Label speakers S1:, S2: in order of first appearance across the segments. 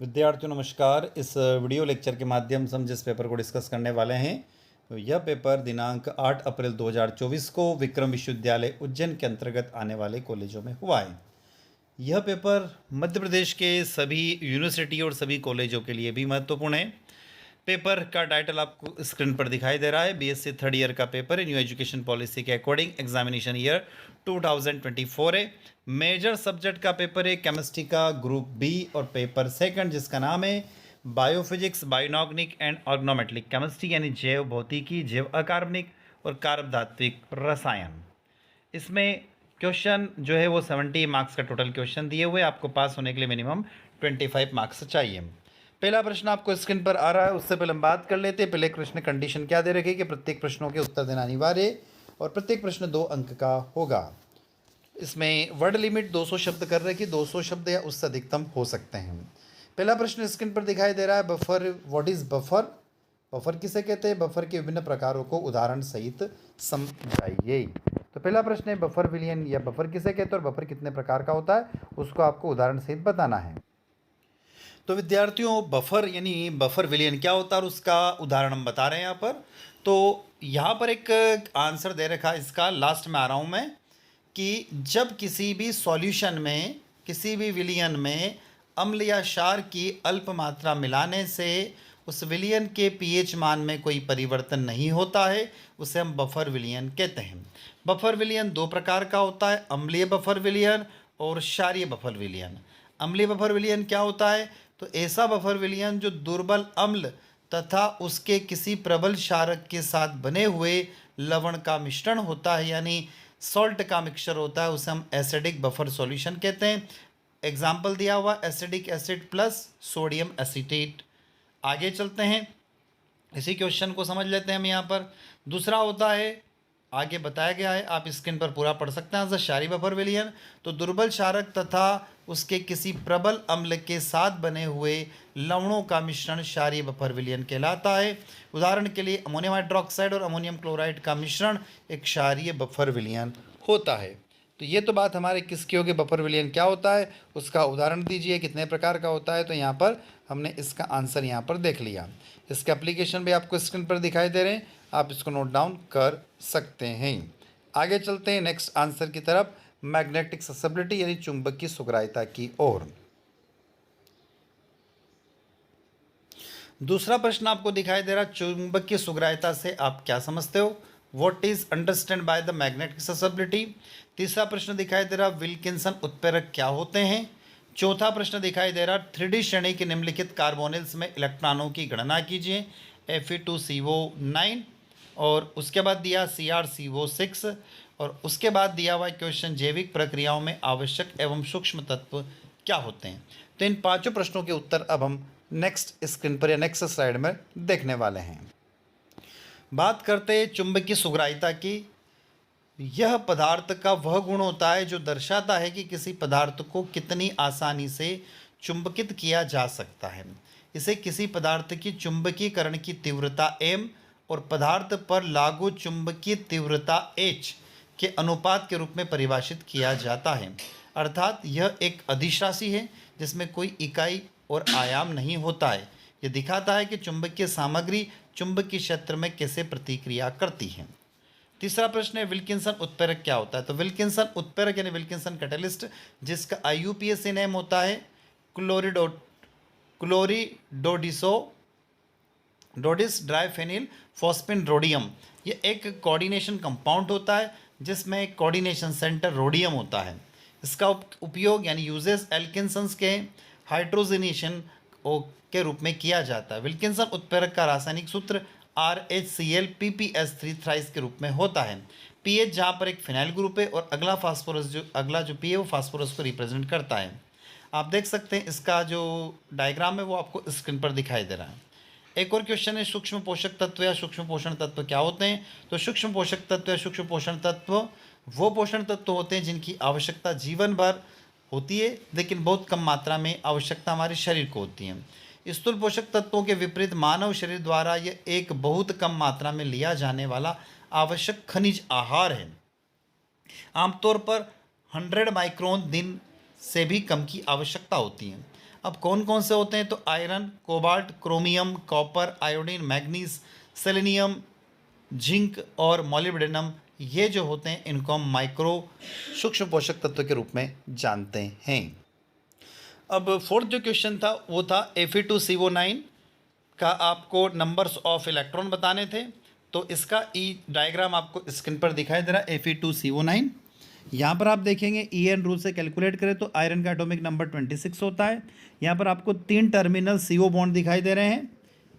S1: विद्यार्थियों नमस्कार। इस वीडियो लेक्चर के माध्यम से हम जिस पेपर को डिस्कस करने वाले हैं तो यह पेपर दिनांक 8 अप्रैल 2024 को विक्रम विश्वविद्यालय उज्जैन के अंतर्गत आने वाले कॉलेजों में हुआ है। यह पेपर मध्य प्रदेश के सभी यूनिवर्सिटी और सभी कॉलेजों के लिए भी महत्वपूर्ण है। पेपर का टाइटल आपको स्क्रीन पर दिखाई दे रहा है। बीएससी थर्ड ईयर का पेपर है। न्यू एजुकेशन पॉलिसी के अकॉर्डिंग एग्जामिनेशन ईयर 2024 है। मेजर सब्जेक्ट का पेपर है केमिस्ट्री का ग्रुप बी और पेपर सेकंड जिसका नाम है बायोफिजिक्स, बायोनॉर्गेनिक एंड ऑर्गेनोमेट्रिक केमिस्ट्री यानी जैव भौतिकी, जैव अकार्बनिक और कार्बधात्विक रसायन। इसमें क्वेश्चन जो है वो 70 मार्क्स का टोटल क्वेश्चन दिए हुए। आपको पास होने के लिए मिनिमम 25 मार्क्स चाहिए। पहला प्रश्न आपको स्क्रीन पर आ रहा है। उससे पहले हम बात कर लेते हैं। पहले प्रश्न कंडीशन क्या दे रखी है कि प्रत्येक प्रश्नों के उत्तर देना अनिवार्य है और प्रत्येक प्रश्न 2 अंक का होगा। इसमें वर्ड लिमिट 200 शब्द कर रहे कि 200 शब्द या उससे अधिकतम हो सकते हैं। पहला प्रश्न स्क्रीन पर दिखाई दे रहा है, buffer what is buffer, buffer किसे कहते हैं, बफर के विभिन्न प्रकारों को उदाहरण सहित समझाइए। तो पहला प्रश्न है बफर विलयन या बफर किसे कहते हैं और बफर कितने प्रकार का होता है उसको आपको उदाहरण सहित बताना है। तो विद्यार्थियों बफर यानी बफर विलयन क्या होता है और उसका उदाहरण हम बता रहे हैं यहाँ पर। तो यहाँ पर एक आंसर दे रखा है, इसका लास्ट में आ रहा हूँ मैं, कि जब किसी भी सॉल्यूशन में, किसी भी विलयन में अम्ल या क्षार की अल्प मात्रा मिलाने से उस विलयन के पीएच मान में कोई परिवर्तन नहीं होता है, उसे हम बफर विलयन कहते हैं। बफर विलयन 2 प्रकार का होता है, अम्लीय बफर विलयन और क्षारीय बफर विलयन। अम्लीय बफर विलयन क्या होता है, तो ऐसा बफर विलयन जो दुर्बल अम्ल तथा उसके किसी प्रबल क्षारक के साथ बने हुए लवण का मिश्रण होता है, यानी सॉल्ट का मिक्सचर होता है, उसे हम एसिडिक बफर सॉल्यूशन कहते हैं। एग्जाम्पल दिया हुआ acidic acid plus sodium acetate. आगे चलते हैं, इसी क्वेश्चन को समझ लेते हैं हम यहाँ पर। दूसरा होता है, आगे बताया गया है, आप स्क्रीन पर पूरा पढ़ सकते हैं। क्षारीय बफर विलयन तो दुर्बल क्षारक तथा उसके किसी प्रबल अम्ल के साथ बने हुए लवणों का मिश्रण क्षारीय बफर विलयन कहलाता है। उदाहरण के लिए अमोनियम हाइड्रोक्साइड और अमोनियम क्लोराइड का मिश्रण एक क्षारीय बफर विलयन होता है। तो ये तो बात हमारे किसकी होगी, बफर विलयन क्या होता है उसका उदाहरण दीजिए, कितने प्रकार का होता है। तो यहाँ पर हमने इसका आंसर यहाँ पर देख लिया। इसके एप्लीकेशन भी आपको स्क्रीन पर दिखाई दे रहे हैं, आप इसको नोट डाउन कर सकते हैं। आगे चलते हैं नेक्स्ट आंसर की तरफ, मैग्नेटिक ससेप्टिबिलिटी यानी चुंबकीय सुग्राह्यता की ओर। दूसरा प्रश्न आपको दिखाई दे रहा, चुंबकीय सुग्राह्यता से आप क्या समझते हो, what is understand by the magnetic susceptibility. तीसरा प्रश्न दिखाई दे रहा, विल्किंसन उत्प्रेरक क्या होते हैं। चौथा प्रश्न दिखाई दे रहा, 3D श्रेणी के निम्नलिखित कार्बोनिल्स में इलेक्ट्रॉनों की गणना कीजिए, Fe2CO9 और उसके बाद दिया CrCO6 और उसके बाद दिया हुआ क्वेश्चन जैविक प्रक्रियाओं में आवश्यक एवं सूक्ष्म तत्व क्या होते हैं। तो इन 5 प्रश्नों के उत्तर अब हम नेक्स्ट स्क्रीन पर या नेक्स्ट स्लाइड में देखने वाले हैं। बात करते हैं चुंबकीय सुग्राह्यता की। यह पदार्थ का वह गुण होता है जो दर्शाता है कि किसी पदार्थ को कितनी आसानी से चुंबकित किया जा सकता है। इसे किसी पदार्थ की चुंबकीकरण की तीव्रता m और पदार्थ पर लागू चुंबकीय तीव्रता h के अनुपात के रूप में परिभाषित किया जाता है। अर्थात यह एक अदिश राशि है जिसमें कोई इकाई और आयाम नहीं होता है। यह दिखाता है कि चुंबकीय सामग्री चुंबकीय क्षेत्र में कैसे प्रतिक्रिया करती है। तीसरा प्रश्न है, विल्किंसन उत्प्रेरक क्या होता है। तो विल्किंसन उत्प्रेरक यानी विल्किंसन कैटलिस्ट, जिसका IUPAC नेम होता है क्लोरिडोडिस ड्राइफेनिल फॉस्फिन रोडियम। ये एक कोऑर्डिनेशन कंपाउंड होता है जिसमें कोऑर्डिनेशन सेंटर रोडियम होता है। इसका उपयोग यानी यूजेस एल्किंसन्स के हाइड्रोजनेशन के रूप में किया जाता है। विल्किंसन उत्प्रेरक का रासायनिक सूत्र RHCl थ्राइस के रूप में होता है। पीएच जहाँ पर एक फिनाइल ग्रुप है और अगला जो पी है वो फास्फोरस को रिप्रेजेंट करता है। आप देख सकते हैं इसका जो डायग्राम है वो आपको स्क्रीन पर दिखाई दे रहा है। एक और क्वेश्चन है, सूक्ष्म पोषक तत्व या सूक्ष्म पोषण तत्व क्या होते हैं। तो सूक्ष्म पोषक तत्व या सूक्ष्म पोषण तत्व वो पोषण तत्व होते हैं जिनकी आवश्यकता जीवन भर होती है लेकिन बहुत कम मात्रा में आवश्यकता हमारे शरीर को होती है। स्थूल पोषक तत्वों के विपरीत मानव शरीर द्वारा यह एक बहुत कम मात्रा में लिया जाने वाला आवश्यक खनिज आहार है। आमतौर पर 100 माइक्रोन दिन से भी कम की आवश्यकता होती है। अब कौन कौन से होते हैं, तो iron, cobalt, chromium, copper, iodine, manganese, selenium, zinc और मॉलिब्डेनम, ये जो होते हैं इनको हम माइक्रो सूक्ष्म पोषक तत्व के रूप में जानते हैं। अब फोर्थ जो क्वेश्चन था वो था Fe2CO9 का आपको नंबर्स ऑफ इलेक्ट्रॉन बताने थे। तो इसका डायग्राम आपको स्क्रीन पर दिखाई दे रहा है। Fe2CO9 यहाँ पर आप देखेंगे EN रूल से कैलकुलेट करें तो आयरन का एटॉमिक नंबर 26 होता है। यहाँ पर आपको 3 टर्मिनल CO बॉन्ड दिखाई दे रहे हैं,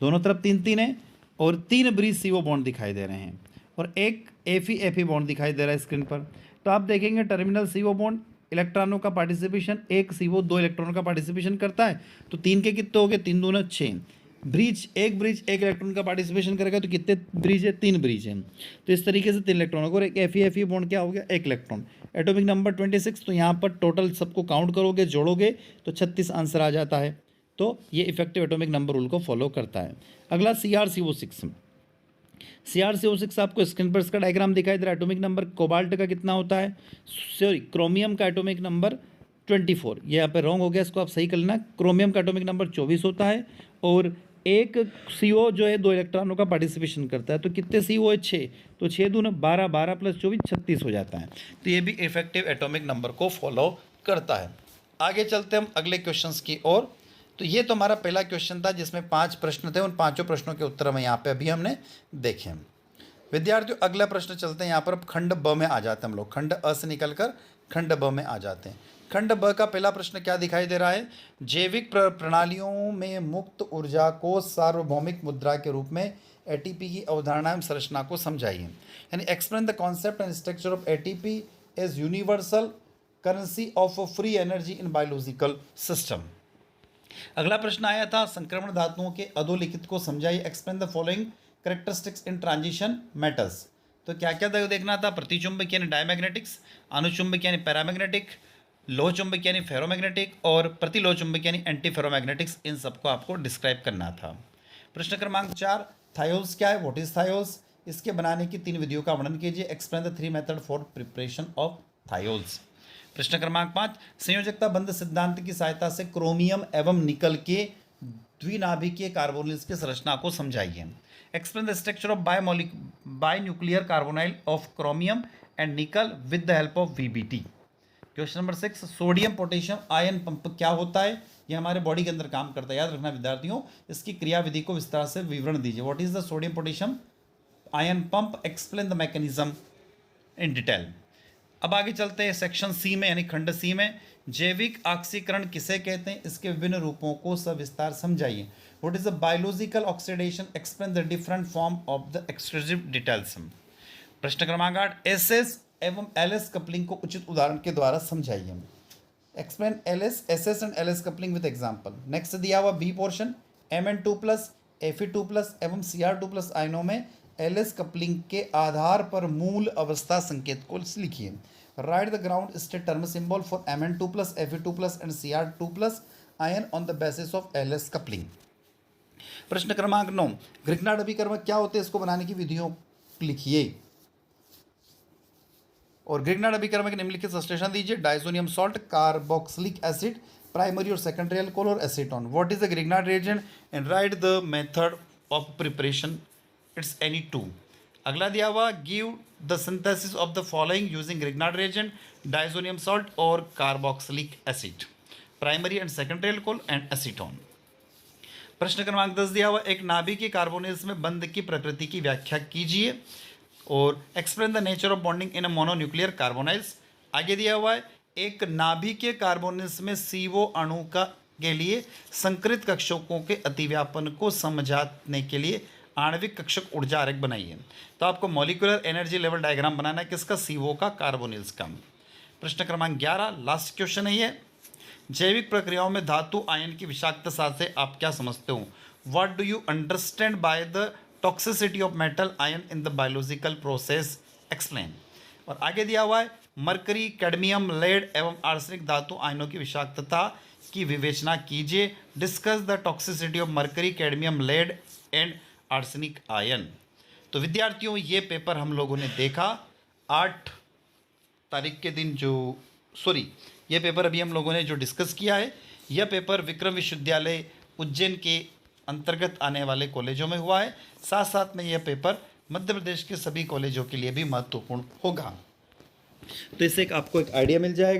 S1: दोनों तरफ 3 है, और 3 ब्रिज CO बॉन्ड दिखाई दे रहे हैं, और एक Fe बॉन्ड दिखाई दे रहा है स्क्रीन पर। तो आप देखेंगे टर्मिनल CO बॉन्ड इलेक्ट्रॉनों का पार्टिसिपेशन, एक CO 2 इलेक्ट्रॉनों का पार्टिसिपेशन करता है, तो 3 के कितने हो गए, 3 दूना 6। ब्रिज एक इलेक्ट्रॉन का पार्टिसिपेशन करेगा तो कितने ब्रिज है, 3 ब्रिज है। तो इस तरीके से 3 इलेक्ट्रॉनों को, और एक Fe बॉन्ड क्या हो गया, 1 इलेक्ट्रॉन, एटॉमिक नंबर 26। तो यहाँ पर टोटल सबको काउंट करोगे, जोड़ोगे तो 36 आंसर आ जाता है। तो ये इफेक्टिव एटॉमिक नंबर रूल को फॉलो करता है। अगला CrCO6 आपको स्क्रीन पर इसका डायग्राम दिखाई दे रहा है। एटॉमिक नंबर कोबाल्ट का कितना होता है, सॉरी क्रोमियम का एटॉमिक नंबर 24, ये यहाँ पे रॉन्ग हो गया, इसको आप सही कर लेना। क्रोमियम का एटॉमिक नंबर 24 होता है, और एक CO जो है 2 इलेक्ट्रॉनों का पार्टिसिपेशन करता है। तो कितने CO है, 6, तो 6 दूना 12, 12 + 24 36 हो जाता है। तो ये भी इफेक्टिव एटॉमिक नंबर को फॉलो करता है। आगे चलते हम अगले क्वेश्चंस की ओर। तो ये तो हमारा पहला क्वेश्चन था जिसमें 5 प्रश्न थे, उन 5 प्रश्नों के उत्तर हमें यहाँ पे अभी हमने देखे। विद्यार्थियों अगला प्रश्न चलते हैं, यहाँ पर अब खंड ब में आ जाते हैं हम लोग, खंड अ से निकलकर खंड ब में आ जाते हैं। खंड ब का पहला प्रश्न क्या दिखाई दे रहा है, जैविक प्रणालियों में मुक्त ऊर्जा को सार्वभौमिक मुद्रा के रूप में ATP की अवधारणा एवं संरचना को समझाइए। यानी explain the concept and structure of ATP as universal currency of free energy in biological system. अगला प्रश्न आया था, संक्रमण धातुओं के अधोलिखित को समझाइए। Explain the following characteristics in transition metals. तो क्या क्या देखना था, प्रतिचुंबक यानी डायमैग्नेटिक्स, अनुचुंबक यानी पैरामैग्नेटिक, लोह चुंबक यानी फेरोमैग्नेटिक, और प्रतिलोह चुंबक यानी एंटी फेरोमैग्नेटिक्स। इन सबको आपको डिस्क्राइब करना था। प्रश्न क्रमांक 4, थायोल्स क्या है, व्हाट इज थायोल्स, इसके बनाने की 3 विधियों का वर्णन कीजिए। Explain the 3 method for preparation of thiols. प्रश्न क्रमांक 5, संयोजकता बंध सिद्धांत की सहायता से क्रोमियम एवं निकल के द्विनाभिकीय कार्बोनिल्स की संरचना को समझाइए। Explain the structure of binuclear carbonyl of chromium and nickel with the help of VBT। Question number 6, sodium potassium ion pump क्या होता है, ये हमारे बॉडी के अंदर काम करता है, याद रखना विद्यार्थियों। इसकी क्रियाविधि को विस्तार से विवरण दीजिए। What is the sodium potassium ion pump, explain the mechanism in detail. अब आगे चलते हैं सेक्शन सी में, यानी खंड सी में, जैविक ऑक्सीकरण किसे कहते हैं, इसके विभिन्न रूपों को सविस्तार समझाइए। What is the biological oxidation, explain the different form of the exclusive details. प्रश्न क्रमांक 8, SS एवं LS कपलिंग को उचित उदाहरण के द्वारा समझाइए। Explain LS, SS and LS coupling with example. Next दिया हुआ बी पोर्शन, Mn2+, Fe2+ एवं Cr2+ आयनों में LS कपलिंग के आधार पर मूल अवस्था संकेत को लिखिए। Right the ground state term symbol for Mn2+, Fe2+ and Cr2+ ion on the basis of LS coupling. प्रश्न क्रमांक 9, ग्रिग्नार्ड अभिकर्मक क्या होते हैं, इसको बनाने की विधियों लिखिए। और ग्रिग्नार्ड अभिकर्मक निम्नलिखित संश्लेषण दीजिए। Diazonium salt, carboxylic acid, primary और सेकेंडरी अल्कोहल और acetone. What is the Grignard reagent and write the method of preparation, it's any 2। अगला दिया हुआ, give the synthesis of the following using Grignard reagent, diazonium salt और carboxylic acid, primary and secondary alcohol and acetone. प्रश्न क्रमांक 10 दिया हुआ, एक नाभिकीय कार्बोनिल्स में बंध की प्रकृति की व्याख्या कीजिए। और explain the nature of bonding in a mononuclear carbonyls. आगे दिया हुआ है, एक नाभिकीय कार्बोनिल्स में CO अणु के लिए संकरित कक्षकों के अतिव्यापन को समझाने के लिए आणविक कक्षक ऊर्जा आरेख बनाइए। तो आपको मॉलिक्यूलर एनर्जी लेवल डायग्राम बनाना है, किसका, CO का, कार्बोनिल्स का। प्रश्न क्रमांक 11, लास्ट क्वेश्चन है ये, जैविक प्रक्रियाओं में धातु आयन की विषाक्तता से आप क्या समझते हो। What do you understand by the toxicity of metal ion in the biological process, explain. और आगे दिया हुआ है, मरकरी, कैडमियम, लेड एवं आर्सेनिक धातु आयनों की विषाक्तता की विवेचना कीजिए। Discuss the toxicity of mercury, cadmium, lead and arsenic ion. तो विद्यार्थियों ये पेपर हम लोगों ने देखा 8 तारीख के दिन, ये पेपर अभी हम लोगों ने जो डिस्कस किया है, यह पेपर विक्रम विश्वविद्यालय उज्जैन के अंतर्गत आने वाले कॉलेजों में हुआ है। साथ साथ में यह पेपर मध्य प्रदेश के सभी कॉलेजों के लिए भी महत्वपूर्ण होगा। तो इससे आपको एक आइडिया मिल जाएगा।